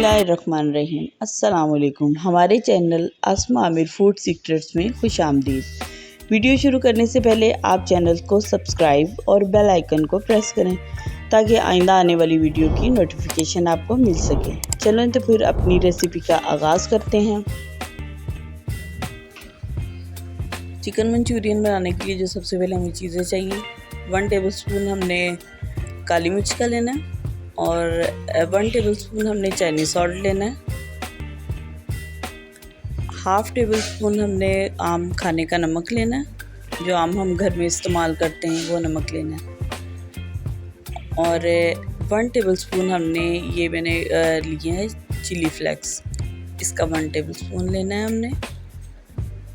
बिस्मिल्लाहिर्रहमानिर्रहीम। अस्सलामुअलैकुम। हमारे चैनल आसमा आमिर फूड सीक्रेट्स में खुश आमदीद। वीडियो शुरू करने से पहले आप चैनल को सब्सक्राइब और बेल आइकन को प्रेस करें ताकि आइंदा आने वाली वीडियो की नोटिफिकेशन आपको मिल सके। चलो तो फिर अपनी रेसिपी का आगाज़ करते हैं। चिकन मंचूरियन बनाने के लिए जो सबसे पहले हमें चीज़ें चाहिए, 1 टेबलस्पून हमने काली मिर्च का लेना है और 1 टेबलस्पून हमने चाइनीज़ सॉल्ट लेना है। 1/2 टेबलस्पून हमने आम खाने का नमक लेना है, जो आम हम घर में इस्तेमाल करते हैं वो नमक लेना है। और 1 टेबलस्पून हमने ये मैंने लिए हैं चिली फ्लेक्स, इसका 1 टेबलस्पून लेना है हमने,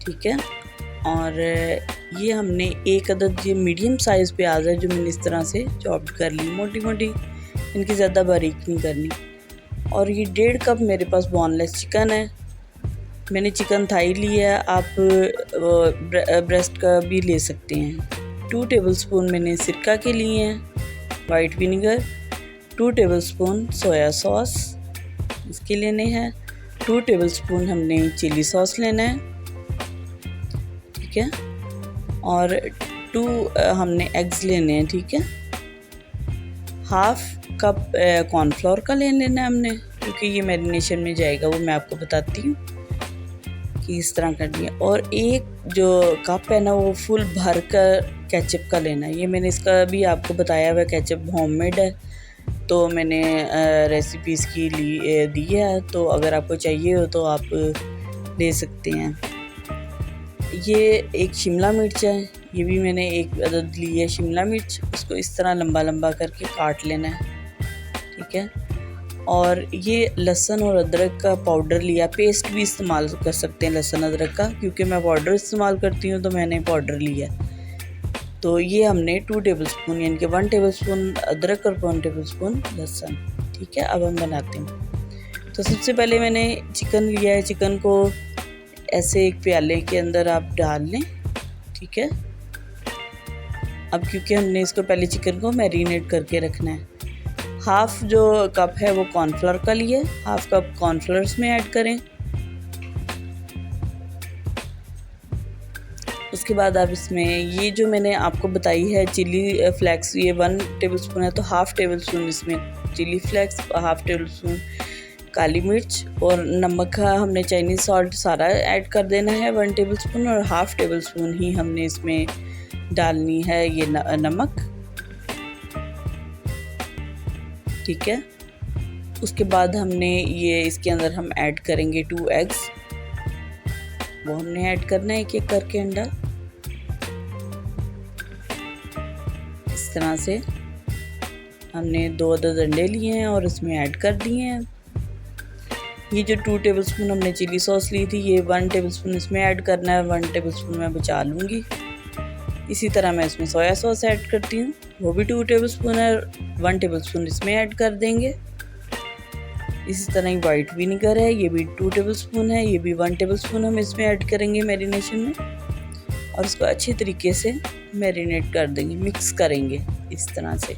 ठीक है। और ये हमने एक अदद ये मीडियम साइज़ प्याज है जो मैंने इस तरह से चॉप्ड कर ली, मोटी मोटी, इनकी ज़्यादा बारीक नहीं करनी। और ये 1.5 कप मेरे पास बोनलेस चिकन है। मैंने चिकन थाई लिया है, आप ब्रेस्ट का भी ले सकते हैं। 2 टेबलस्पून मैंने सिरका के लिए हैं, white vinegar. 2 tablespoon soya sauce इसके लेने हैं। 2 टेबलस्पून हमने चिली सॉस लेना है, ठीक है। और 2 हमने एग्स लेने हैं, ठीक है। 1/2 कप कॉर्नफ्लोर का ले लेना है हमने, क्योंकि ये मैरिनेशन में जाएगा, वो मैं आपको बताती हूँ कि इस तरह करनी है। और 1 जो कप है ना वो फुल भर कर केचप का लेना है। ये मैंने इसका भी आपको बताया हुआ, केचप होममेड है, तो मैंने रेसिपीज़ की दी है, तो अगर आपको चाहिए हो तो आप ले सकते हैं। ये 1 शिमला मिर्च है, ये भी मैंने 1 अदद ली है शिमला मिर्च, इसको इस तरह लंबा लंबा करके काट लेना है, ठीक है। और ये लहसुन और अदरक का पाउडर लिया, पेस्ट भी इस्तेमाल कर सकते हैं लहसुन अदरक का, क्योंकि मैं पाउडर इस्तेमाल करती हूँ तो मैंने पाउडर लिया। तो ये हमने 2 टेबलस्पून यानी कि 1 टेबलस्पून अदरक और 1 टेबलस्पून लहसुन, ठीक है। अब हम बनाते हैं। तो सबसे पहले मैंने चिकन लिया है, चिकन को ऐसे एक प्याले के अंदर आप डाल लें, ठीक है। अब क्योंकि हमने इसको पहले चिकन को मैरिनेट करके रखना है। 1/2 जो कप है वो कॉर्नफ्लोर का लिए, 1/2 कप कॉर्नफ्लोर में ऐड करें। उसके बाद आप इसमें ये जो मैंने आपको बताई है चिली फ्लेक्स, ये 1 टेबलस्पून है, तो 1/2 टेबलस्पून इसमें चिली फ्लेक्स, 1/2 टेबलस्पून काली मिर्च और नमक का हमने चाइनीज़ सॉल्ट सारा ऐड कर देना है 1 टेबलस्पून, और 1/2 टेबलस्पून ही हमने इसमें डालनी है ये नमक, ठीक है। उसके बाद हमने ये इसके अंदर हम ऐड करेंगे 2 एग्स, वो हमने ऐड करना है 1-1 करके अंडा, इस तरह से हमने 2 अदद अंडे लिए हैं और इसमें ऐड कर दिए हैं। ये जो 2 टेबलस्पून हमने चिली सॉस ली थी, ये 1 टेबलस्पून इसमें ऐड करना है, 1 टेबलस्पून मैं बचा लूँगी। इसी तरह मैं इसमें सोया सॉस ऐड करती हूँ, वो भी 2 टेबलस्पून है, 1 टेबलस्पून इसमें ऐड कर देंगे। इसी तरह ही वाइट विनेगर है, ये भी 2 टेबलस्पून है, ये भी 1 टेबलस्पून हम इसमें ऐड करेंगे मैरिनेशन में, और इसको अच्छे तरीके से मैरिनेट कर देंगे, मिक्स करेंगे इस तरह से।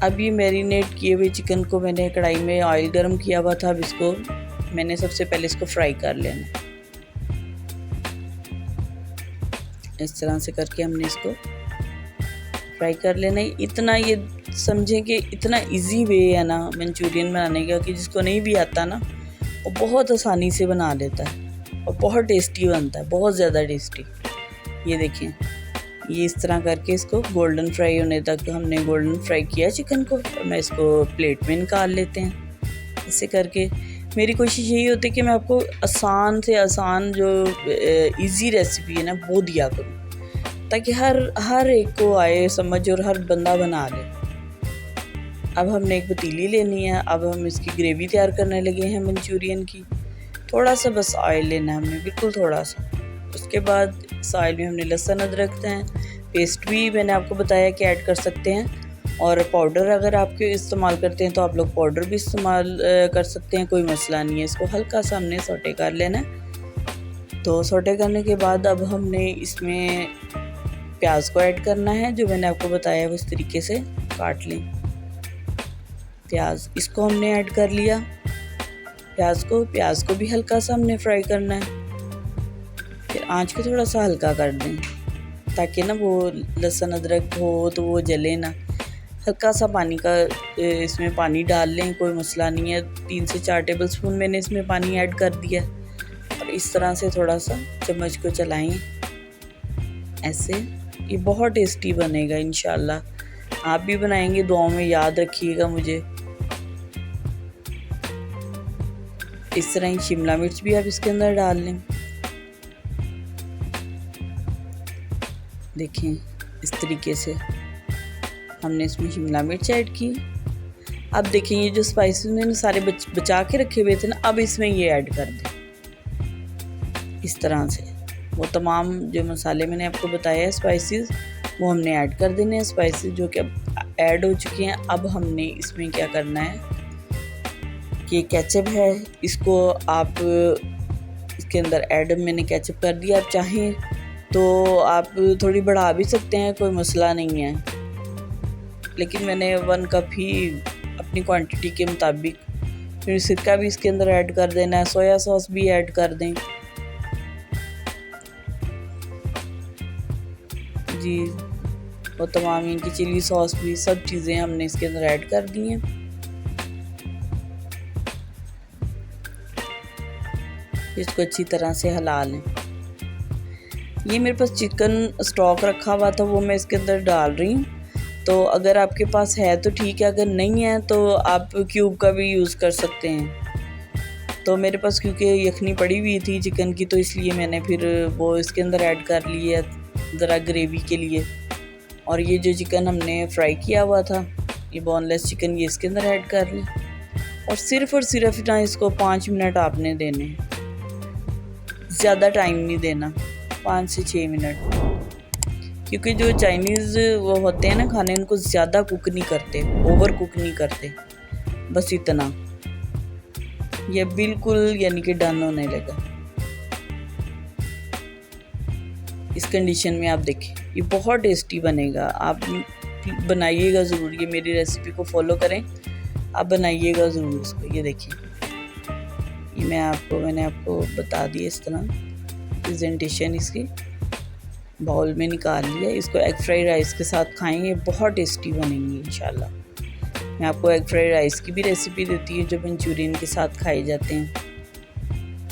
अब ये मैरिनेट किए हुए चिकन को मैंने कढ़ाई में ऑयल गर्म किया हुआ था, अब इसको मैंने सबसे पहले इसको फ्राई कर लेना, इस तरह से करके हमने इसको फ्राई कर लेना है। इतना ये समझें कि इतना इजी वे है ना मंचूरियन बनाने का कि जिसको नहीं भी आता ना वो बहुत आसानी से बना लेता है और बहुत टेस्टी बनता है, बहुत ज़्यादा टेस्टी। ये देखें, ये इस तरह करके इसको गोल्डन फ्राई होने तक हमने गोल्डन फ्राई किया चिकन को, मैं इसको प्लेट में निकाल लेते हैं। ऐसे करके मेरी कोशिश यही होती है कि मैं आपको आसान से आसान जो इजी रेसिपी है ना वो दिया करूँ, ताकि हर एक को आए समझ और हर बंदा बना ले। अब हमने एक पतीली लेनी है, अब हम इसकी ग्रेवी तैयार करने लगे हैं मंचूरियन की। थोड़ा सा बस ऑयल लेना है हमने, बिल्कुल थोड़ा सा। उसके बाद इस ऑयल में हमने लहसुन अदरक हैं, पेस्ट भी मैंने आपको बताया कि ऐड कर सकते हैं, और पाउडर अगर आपके इस्तेमाल करते हैं तो आप लोग पाउडर भी इस्तेमाल कर सकते हैं, कोई मसला नहीं है। इसको हल्का सा हमने सौटे कर लेना है। तो सौटे करने के बाद अब हमने इसमें प्याज को ऐड करना है, जो मैंने आपको बताया है उस तरीके से काट लें। प्याज, इसको हमने ऐड कर लिया। प्याज को भी हल्का सा हमने फ्राई करना है। फिर आंच को थोड़ा सा हल्का कर दें ताकि ना वो लहसुन अदरक हो तो वो जले ना। हल्का सा पानी का इसमें पानी डाल लें, कोई मसला नहीं है। 3 से 4 टेबलस्पून मैंने इसमें पानी ऐड कर दिया और इस तरह से थोड़ा सा चम्मच को चलाएं ऐसे। ये बहुत टेस्टी बनेगा इंशाल्लाह। आप भी बनाएंगे, दुआओं में याद रखिएगा मुझे। इस तरह ही शिमला मिर्च भी आप इसके अंदर डाल लें। देखें इस तरीके से हमने इसमें शिमला मिर्च ऐड की। अब देखें ये जो स्पाइसेस मैंने सारे बचा के रखे हुए थे ना, अब इसमें ये ऐड कर दें। इस तरह से वो तमाम जो मसाले मैंने आपको बताया है स्पाइसेस, वो हमने ऐड कर देने हैं। स्पाइसेस जो कि अब ऐड हो चुके हैं। अब हमने इसमें क्या करना है कि केचप है, इसको आप इसके अंदर ऐड, मैंने केचप कर दिया। आप चाहें तो आप थोड़ी बढ़ा भी सकते हैं, कोई मसला नहीं है, लेकिन मैंने 1 कप ही अपनी क्वांटिटी के मुताबिक। फिर सिरका भी इसके अंदर ऐड कर देना है। सोया सॉस भी ऐड कर दें जी। और तमाम इनकी चिली सॉस भी, सब चीज़ें हमने इसके अंदर ऐड कर दी हैं। इसको अच्छी तरह से हिला लें। ये मेरे पास चिकन स्टॉक रखा हुआ था, वो मैं इसके अंदर डाल रही हूँ। तो अगर आपके पास है तो ठीक है, अगर नहीं है तो आप क्यूब का भी यूज़ कर सकते हैं। तो मेरे पास क्योंकि यखनी पड़ी हुई थी चिकन की, तो इसलिए मैंने फिर वो इसके अंदर ऐड कर ली है ज़रा ग्रेवी के लिए। और ये जो चिकन हमने फ्राई किया हुआ था, ये बोनलेस चिकन, ये इसके अंदर ऐड कर लें। और सिर्फ ना इसको 5 मिनट आपने देने, ज़्यादा टाइम नहीं देना, 5 से 6 मिनट। क्योंकि जो चाइनीज़ वो होते हैं ना खाने, उनको ज़्यादा कुक नहीं करते, ओवर कुक नहीं करते, बस इतना। ये बिल्कुल यानी कि डन होने लगा। इस कंडीशन में आप देखें ये बहुत टेस्टी बनेगा। आप बनाइएगा ज़रूर, ये मेरी रेसिपी को फॉलो करें, आप बनाइएगा ज़रूर इसको। ये देखिए, ये मैंने आपको बता दिया इस तरह प्रेजेंटेशन इसकी। बाउल में निकाल लिया। इसको एग फ्राइड राइस के साथ खाएंगे, बहुत टेस्टी बनेंगी इंशाल्लाह। मैं आपको एग फ्राइड राइस की भी रेसिपी देती है जो मंचूरियन के साथ खाए जाते हैं।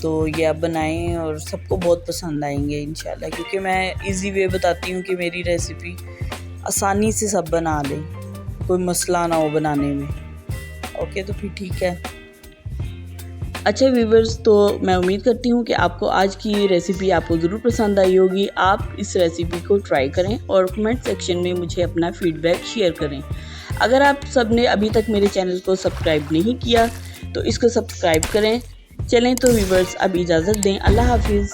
तो ये आप बनाएं और सबको बहुत पसंद आएंगे इंशाल्लाह, क्योंकि मैं इजी वे बताती हूँ कि मेरी रेसिपी आसानी से सब बना लें, कोई मसला ना हो बनाने में। ओके, तो फिर ठीक है। अच्छा व्यूवर्स, तो मैं उम्मीद करती हूँ कि आपको आज की रेसिपी आपको ज़रूर पसंद आई होगी। आप इस रेसिपी को ट्राई करें और कमेंट सेक्शन में मुझे अपना फीडबैक शेयर करें। अगर आप सब ने अभी तक मेरे चैनल को सब्सक्राइब नहीं किया तो इसको सब्सक्राइब करें। चलें तो व्यूवर्स, अब इजाज़त दें। अल्लाह हाफिज़।